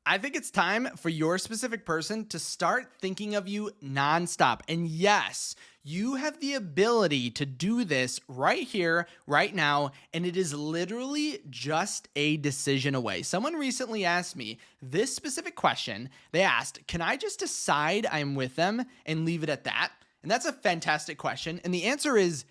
I think it's time for your specific person to start thinking of you nonstop. And yes, you have the ability to do this right here, right now. And it is literally just a decision away. Someone recently asked me this specific question. They asked, can I just decide I'm with them and leave it at that? And that's a fantastic question. And the answer is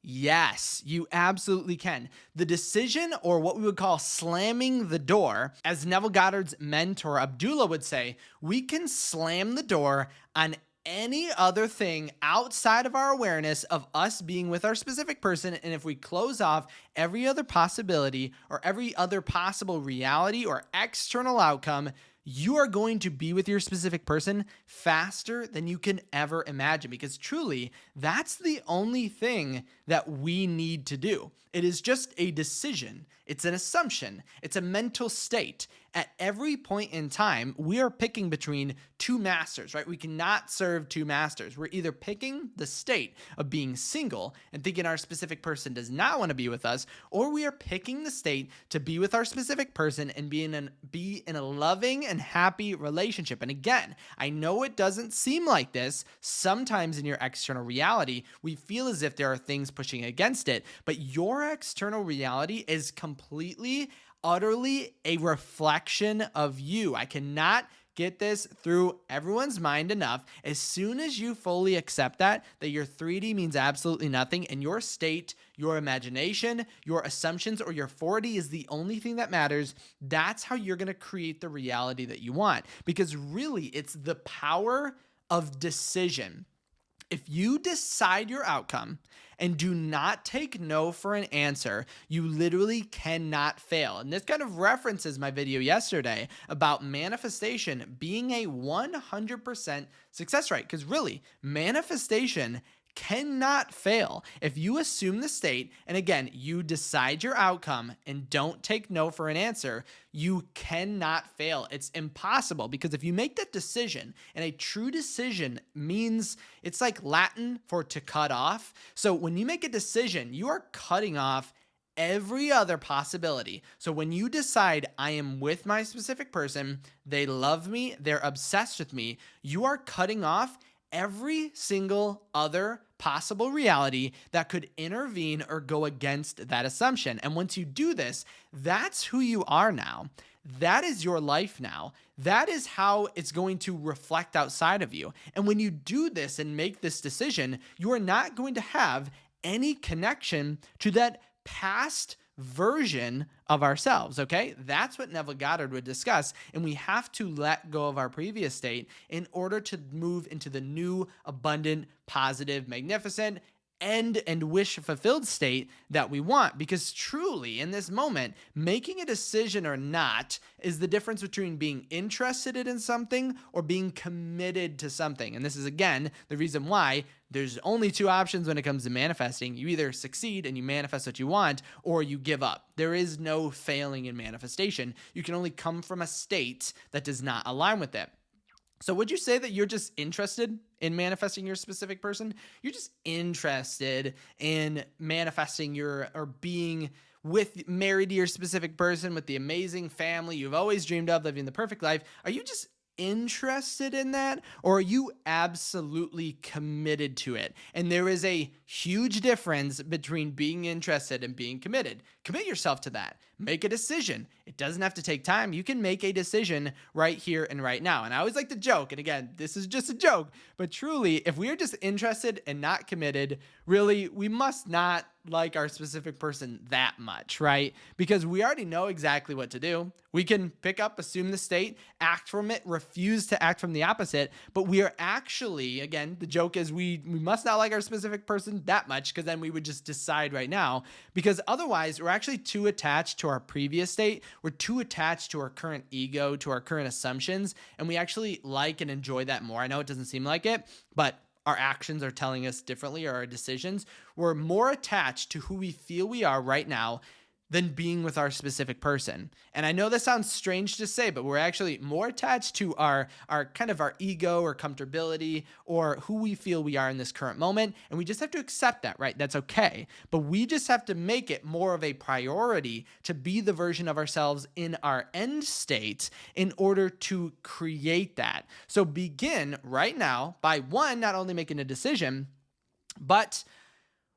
yes, you absolutely can. The decision, or what we would call slamming the door, as Neville Goddard's mentor Abdullah would say, we can slam the door on any other thing outside of our awareness of us being with our specific person. And if we close off every other possibility or every other possible reality or external outcome, you are going to be with your specific person faster than you can ever imagine, because truly, that's the only thing that we need to do. It is just a decision. It's an assumption. It's a mental state. At every point in time, we are picking between two masters, right? We cannot serve two masters. We're either picking the state of being single and thinking our specific person does not want to be with us, or we are picking the state to be with our specific person and be in a loving and happy relationship. And again, I know it doesn't seem like this. Sometimes in your external reality, we feel as if there are things pushing against it, but your external reality is completely, utterly a reflection of you. I cannot get this through everyone's mind enough. As soon as you fully accept that your 3D means absolutely nothing and your state, your imagination, your assumptions, or your 4D is the only thing that matters, that's how you're going to create the reality that you want. Because really, it's the power of decision. If you decide your outcome and do not take no for an answer, you literally cannot fail. And this kind of references my video yesterday about manifestation being a 100% success rate. Because really, manifestation cannot fail. If you assume the state, and again, you decide your outcome and don't take no for an answer, you cannot fail. It's impossible, because if you make that decision, and a true decision means, it's like Latin for to cut off. So when you make a decision, you are cutting off every other possibility. So when you decide I am with my specific person, they love me, they're obsessed with me, you are cutting off every single other possible reality that could intervene or go against that assumption. And once you do this, that's who you are now. That is your life now. That is how it's going to reflect outside of you. And when you do this and make this decision, you are not going to have any connection to that past version of ourselves, okay? That's what Neville Goddard would discuss. And we have to let go of our previous state in order to move into the new, abundant, positive, magnificent, and wish fulfilled state that we want. Because truly, in this moment, making a decision or not is the difference between being interested in something or being committed to something. And this is, again, the reason why there's only two options when it comes to manifesting. You either succeed and you manifest what you want, or you give up. There is no failing in manifestation. You can only come from a state that does not align with it. So would you say that you're just interested in manifesting your specific person? You're just interested in manifesting your, or being married to your specific person with the amazing family you've always dreamed of, living the perfect life. Are you just interested in that, or are you absolutely committed to it? And there is a huge difference between being interested and being committed. Commit yourself to that. Make a decision. It doesn't have to take time. You can make a decision right here and right now. And I always like to joke, and again, this is just a joke, but truly, if we are just interested and not committed, really, we must not like our specific person that much, right? Because we already know exactly what to do. We can pick up, assume the state, act from it, refuse to act from the opposite. But we are actually, again, the joke is we must not like our specific person that much, because then we would just decide right now. Because otherwise, we're actually too attached to our previous state. We're too attached to our current ego, to our current assumptions. And we actually like and enjoy that more. I know it doesn't seem like it, but our actions are telling us differently, or our decisions. We're more attached to who we feel we are right now than being with our specific person. And I know this sounds strange to say, but we're actually more attached to our kind of our ego or comfortability or who we feel we are in this current moment. And we just have to accept that, right? That's okay. But we just have to make it more of a priority to be the version of ourselves in our end state in order to create that. So begin right now by one, not only making a decision, but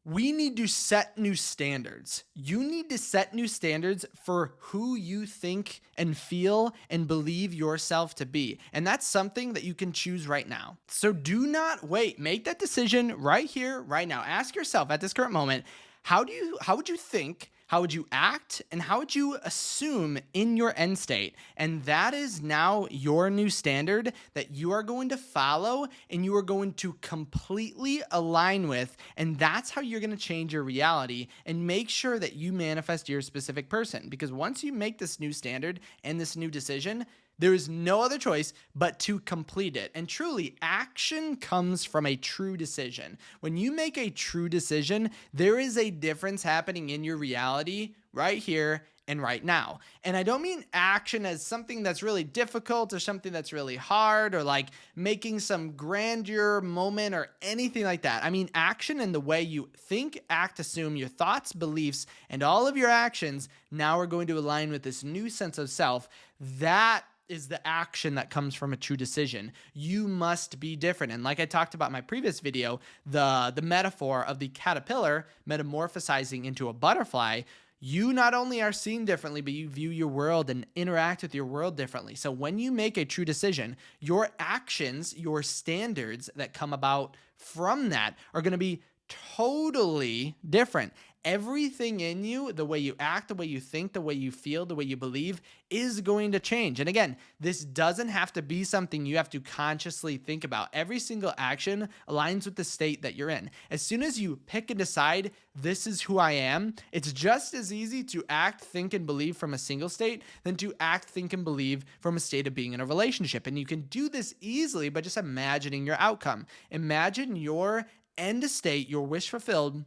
we need to set new standards. You need to set new standards for who you think and feel and believe yourself to be. And that's something that you can choose right now. So do not wait. Make that decision right here, right now. Ask yourself at this current moment, how would you think, how would you act, and how would you assume in your end state? And that is now your new standard that you are going to follow and you are going to completely align with. And that's how you're going to change your reality and make sure that you manifest your specific person. Because once you make this new standard and this new decision, there is no other choice but to complete it. And truly, action comes from a true decision. When you make a true decision, there is a difference happening in your reality right here and right now. And I don't mean action as something that's really difficult or something that's really hard or like making some grandeur moment or anything like that. I mean action in the way you think, act, assume your thoughts, beliefs, and all of your actions now are going to align with this new sense of self. That is the action that comes from a true decision. You must be different. And like I talked about in my previous video, the metaphor of the caterpillar metamorphosizing into a butterfly, you not only are seen differently, but you view your world and interact with your world differently. So when you make a true decision, your actions, your standards that come about from that are going to be totally different. Everything in you, the way you act, the way you think, the way you feel, the way you believe is going to change. And again, this doesn't have to be something you have to consciously think about. Every single action aligns with the state that you're in. As soon as you pick and decide, this is who I am, it's just as easy to act, think, and believe from a single state than to act, think, and believe from a state of being in a relationship. And you can do this easily by just imagining your outcome. Imagine your end state, your wish fulfilled,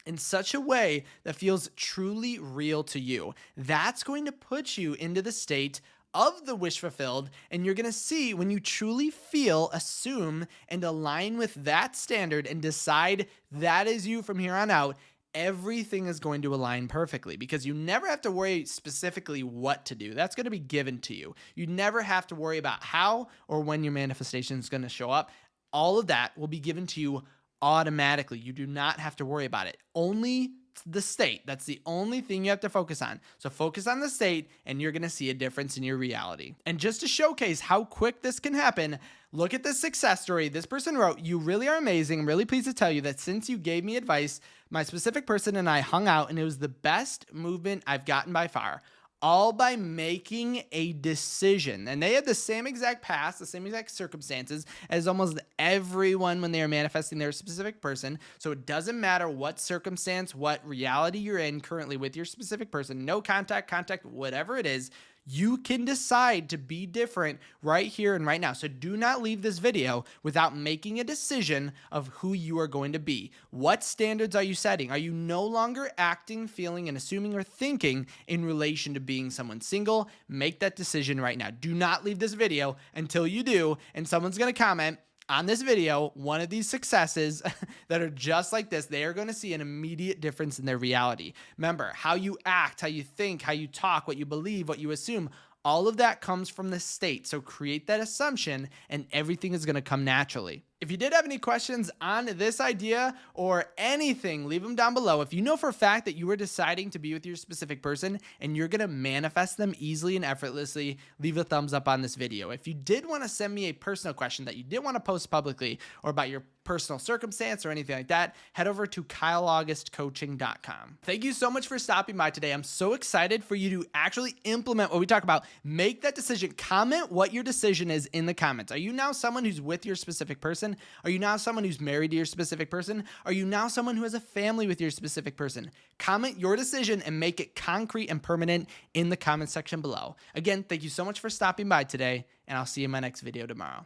in such a way that feels truly real to you. That's going to put you into the state of the wish fulfilled, and you're going to see when you truly feel, assume, and align with that standard and decide that is you from here on out, everything is going to align perfectly because you never have to worry specifically what to do. That's going to be given to you. You never have to worry about how or when your manifestation is going to show up. All of that will be given to you automatically. You do not have to worry about it. Only the state. That's the only thing you have to focus on. So focus on the state and you're going to see a difference in your reality. And just to showcase how quick this can happen, look at this success story. This person wrote, "You really are amazing. I'm really pleased to tell you that since you gave me advice, my specific person and I hung out and it was the best movement I've gotten by far. All by making a decision." And they had the same exact past, the same exact circumstances as almost everyone when they are manifesting their specific person. So it doesn't matter what circumstance, what reality you're in currently with your specific person, no contact, whatever it is, you can decide to be different right here and right now. So do not leave this video without making a decision of who you are going to be. What standards are you setting? Are you no longer acting, feeling, and assuming or thinking in relation to being someone single? Make that decision right now. Do not leave this video until you do, and someone's going to comment on this video, one of these successes that are just like this. They are going to see an immediate difference in their reality. Remember, how you act, how you think, how you talk, what you believe, what you assume, all of that comes from the state. So create that assumption and everything is going to come naturally. If you did have any questions on this idea or anything, leave them down below. If you know for a fact that you are deciding to be with your specific person and you're going to manifest them easily and effortlessly, leave a thumbs up on this video. If you did want to send me a personal question that you didn't want to post publicly or about your personal circumstance or anything like that, head over to kyleaugustcoaching.com. Thank you so much for stopping by today. I'm so excited for you to actually implement what we talk about. Make that decision. Comment what your decision is in the comments. Are you now someone who's with your specific person? Are you now someone who's married to your specific person? Are you now someone who has a family with your specific person? Comment your decision and make it concrete and permanent in the comment section below. Again, thank you so much for stopping by today, and I'll see you in my next video tomorrow.